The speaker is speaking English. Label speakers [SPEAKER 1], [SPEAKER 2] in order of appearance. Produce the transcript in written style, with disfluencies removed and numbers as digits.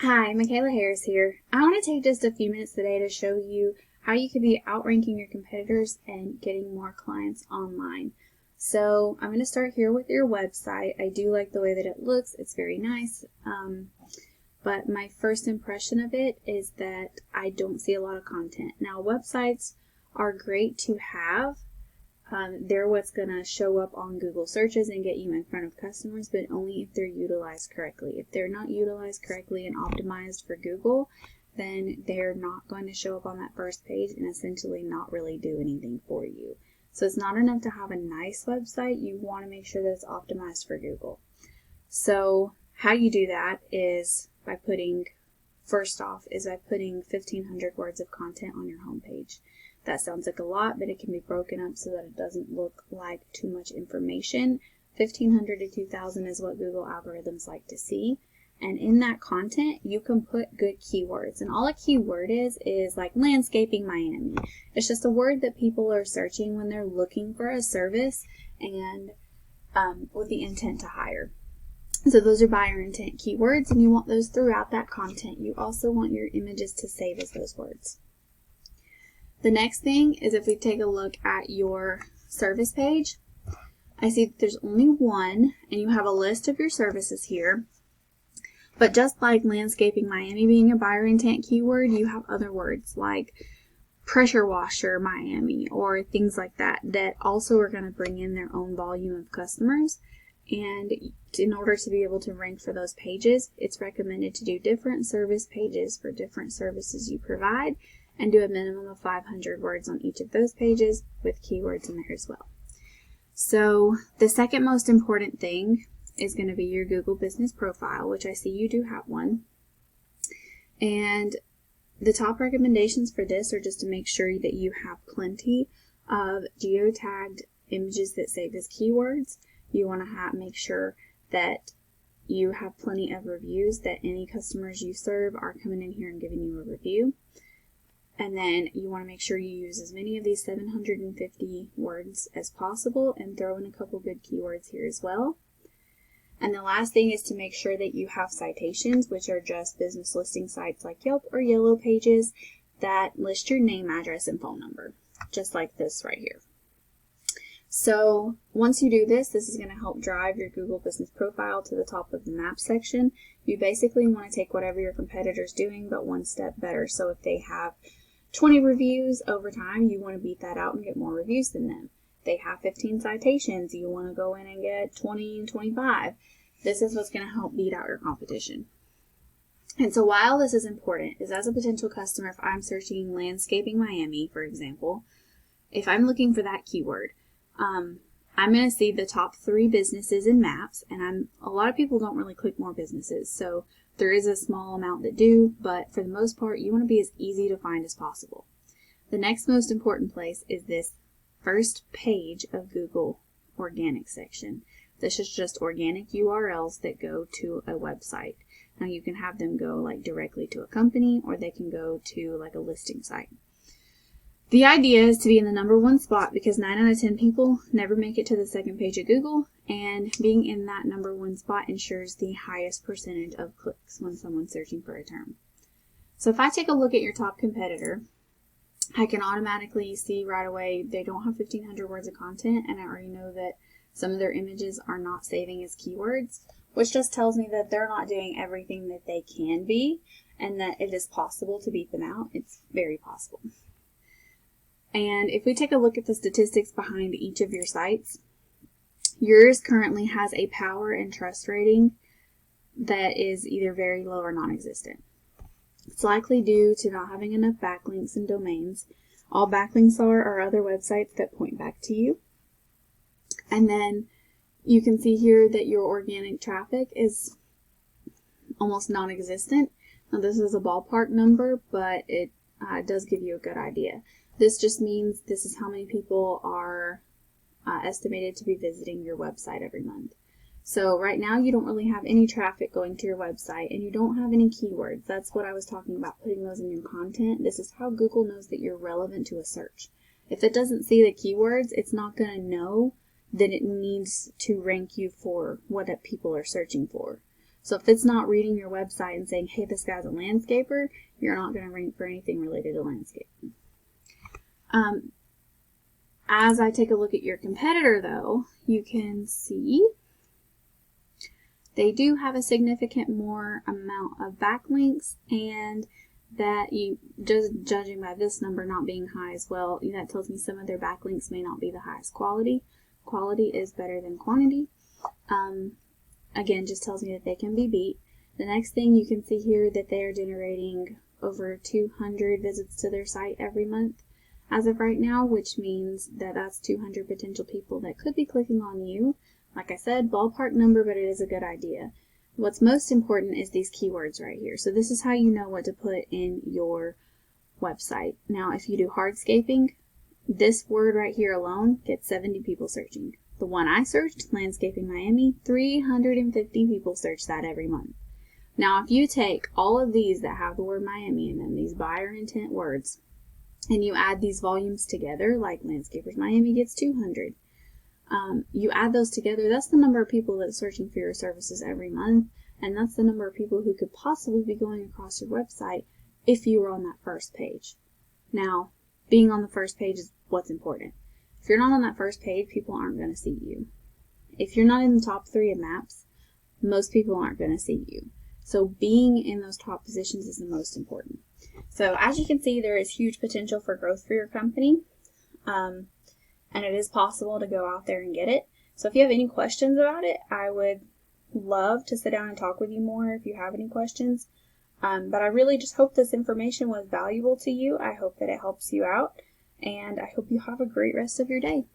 [SPEAKER 1] Hi, Michaela Harris here. I want to take just a few minutes today to show you how you could be outranking your competitors and getting more clients online. So I'm going to start here with your website. I do like the way that it looks. It's very nice. But my first impression of it is that I don't see a lot of content. Now, websites are great to have. They're what's going to show up on Google searches and get you in front of customers, but only if they're utilized correctly. If they're not utilized correctly and optimized for Google, then they're not going to show up on that first page and essentially not really do anything for you. So it's not enough to have a nice website. You want to make sure that it's optimized for Google. So how you do that is by putting, first off, is by putting 1,500 words of content on your homepage. That sounds like a lot, but it can be broken up so that it doesn't look like too much information. 1,500 to 2,000 is what Google algorithms like to see. And in that content, you can put good keywords. And all a keyword is like landscaping Miami. It's just a word that people are searching when they're looking for a service and with the intent to hire. So those are buyer intent keywords, and you want those throughout that content. You also want your images to save as those words. The next thing is if we take a look at your service page, I see that there's only one, and you have a list of your services here. But just like landscaping Miami being a buyer intent keyword, you have other words like pressure washer Miami or things like that that also are going to bring in their own volume of customers. And in order to be able to rank for those pages, it's recommended to do different service pages for different services you provide, and do a minimum of 500 words on each of those pages with keywords in there as well. So the second most important thing is going to be your Google Business Profile, which I see you do have one. And the top recommendations for this are just to make sure that you have plenty of geotagged images that save as keywords. You want to make sure that you have plenty of reviews, that any customers you serve are coming in here and giving you a review. And then you want to make sure you use as many of these 750 words as possible and throw in a couple good keywords here as well. And the last thing is to make sure that you have citations, which are just business listing sites like Yelp or Yellow Pages that list your name, address, and phone number, just like this right here. So once you do this, this is going to help drive your Google Business Profile to the top of the map section. You basically want to take whatever your competitor's doing, but one step better. So if they have 20 reviews over time, you want to beat that out and get more reviews than them. If they have 15 citations, you want to go in and get 20 and 25. This is what's going to help beat out your competition. And so while this is important, is as a potential customer, if I'm searching landscaping Miami, for example, if I'm looking for that keyword, I'm going to see the top 3 businesses in maps, and a lot of people don't really click more businesses, so there is a small amount that do, but for the most part, you want to be as easy to find as possible. The next most important place is this first page of Google organic section. This is just organic URLs that go to a website. Now you can have them go like directly to a company, or they can go to like a listing site. The idea is to be in the number 1 spot because 9 out of 10 people never make it to the second page of Google, and being in that number 1 spot ensures the highest percentage of clicks when someone's searching for a term. So if I take a look at your top competitor, I can automatically see right away they don't have 1,500 words of content, and I already know that some of their images are not saving as keywords, which just tells me that they're not doing everything that they can be, and that it is possible to beat them out. It's very possible. And if we take a look at the statistics behind each of your sites, yours currently has a power and trust rating that is either very low or non-existent. It's likely due to not having enough backlinks and domains. All backlinks are other websites that point back to you. And then you can see here that your organic traffic is almost non-existent. Now this is a ballpark number, but it does give you a good idea. This just means this is how many people are estimated to be visiting your website every month. So right now you don't really have any traffic going to your website, and you don't have any keywords. That's what I was talking about, putting those in your content. This is how Google knows that you're relevant to a search. If it doesn't see the keywords, it's not going to know that it needs to rank you for what people are searching for. So if it's not reading your website and saying, hey, this guy's a landscaper, you're not going to rank for anything related to landscaping. As I take a look at your competitor, though, you can see they do have a significant more amount of backlinks, and that you, just judging by this number not being high as well, that tells me some of their backlinks may not be the highest quality. Quality is better than quantity. Again, just tells me that they can be beat. The next thing you can see here that they are generating over 200 visits to their site every month as of right now, which means that that's 200 potential people that could be clicking on you. Like I said, ballpark number, but it is a good idea. What's most important is these keywords right here. So this is how you know what to put in your website. Now, if you do hardscaping, this word right here alone gets 70 people searching. The one I searched, Landscaping Miami, 350 people search that every month. Now, if you take all of these that have the word Miami in them, these buyer intent words, and you add these volumes together, like Landscapers Miami gets 200. You add those together, that's the number of people that's searching for your services every month, and that's the number of people who could possibly be going across your website if you were on that first page. Now, being on the first page is what's important. If you're not on that first page, people aren't going to see you. If you're not in the top 3 of maps, most people aren't going to see you. So being in those top positions is the most important. So as you can see, there is huge potential for growth for your company. And it is possible to go out there and get it. So if you have any questions about it, I would love to sit down and talk with you more if you have any questions. But I really just hope this information was valuable to you. I hope that it helps you out, and I hope you have a great rest of your day.